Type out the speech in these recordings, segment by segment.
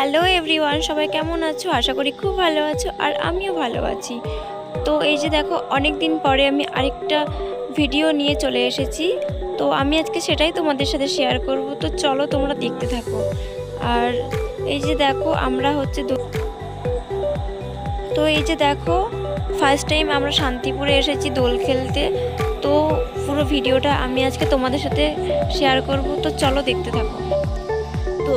Hello everyone, সবাই কেমন আছো? আশা করি খুব ভালো আছো আর আমিও ভালো আছি। তো এই যে দেখো, অনেক দিন পরে আমি আরেকটা ভিডিও নিয়ে চলে এসেছি। তো আমি আজকে সেটাই তোমাদের সাথে শেয়ার করব। তো চলো তোমরা দেখতে থাকো। আর এই যে দেখো, আমরা হচ্ছে তো এই যে দেখো, ফার্স্ট টাইম আমরা শান্তিপুরে এসেছি দোল খেলতে। তো পুরো ভিডিওটা আমি আজকে তোমাদের সাথে শেয়ার করব। তো চলো দেখতে থাকো। তো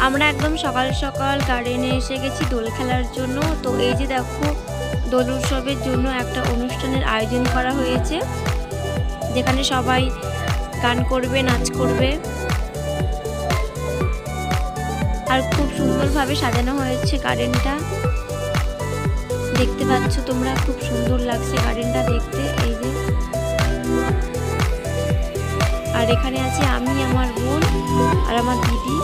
আমরা একদম সকাল সকাল গার্ডেনে এসে গেছি দোল খেলার জন্য। তো এই যে দেখো, দোল উৎসবের জন্য একটা অনুষ্ঠানের আয়োজন করা হয়েছে, যেখানে সবাই গান করবে, নাচ করবে। আর খুব সুন্দরভাবে সাজানো হয়েছে গার্ডেনটা, দেখতে পাচ্ছ তোমরা, খুব সুন্দর লাগছে গার্ডেনটা দেখতে। এই যে, আর এখানে আছে আমি, আমার বোন আর আমার দিদি।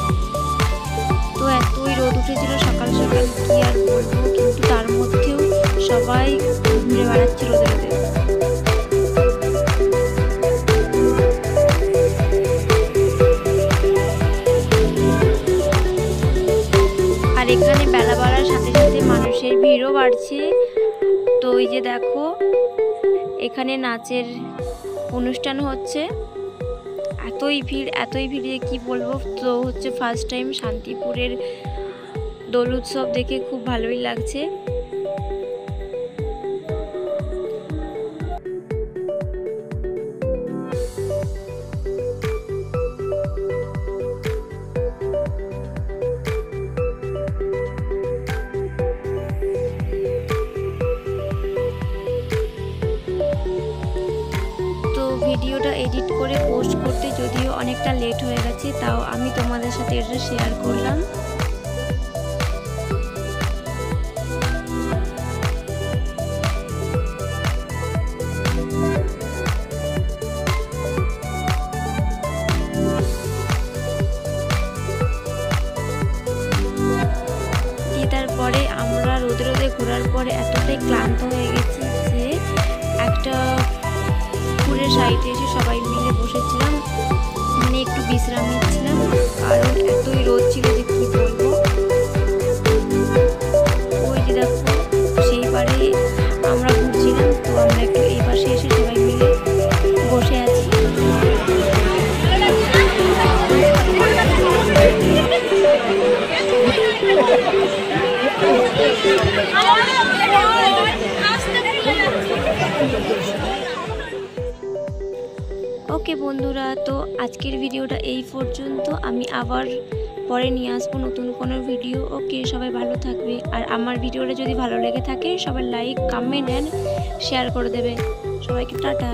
তো এতই রোদ উঠেছিল সকাল সকাল, কি আর বলবো, কিন্তু তার মধ্যেও সবাই ঘুরে বেড়াচ্ছে রোদে রোদে। আর এখানে বেলা বাড়ার সাথে সাথে মানুষের ভিড়ও বাড়ছে। তো এই যে দেখো, এখানে নাচের অনুষ্ঠান হচ্ছে। এতই ভিড় কি বলবো। তো হচ্ছে ফার্স্ট টাইম শান্তিপুরের দোল উৎসব দেখে খুব ভালোই লাগছে। ভিডিওটা এডিট করে পোস্ট করতে যদিও অনেকটা লেট হয়ে গেছে, তাও আমি তোমাদের সাথে এটা শেয়ার করলাম। তারপরে আমরা রোদে রোদে ঘোরার পরে এতটাই ক্লান্ত হয়ে গেছি যে একটা পুকুরের সাইডে এসে সবাই মিলে বসেছিলাম, মানে একটু বিশ্রাম নিচ্ছিলাম, কারণ এতই রোদ ছিল যে কি বলবো। ওই যে দেখো, সেই পারে আমরা ঘুরছিলাম, তো আমরা একটু এই পাশে এসে সবাই মিলে বসে আছি। ওকে বন্ধুরা, তো আজকের ভিডিওটা এই পর্যন্ত। আমি আবার পরে নিয়ে আসবো নতুন কোনো ভিডিও। ওকে, সবাই ভালো থাকবে। আর আমার ভিডিওটা যদি ভালো লেগে থাকে, সবাই লাইক, কমেন্ট অ্যান্ড শেয়ার করে দেবে। সবাইকে টাটা।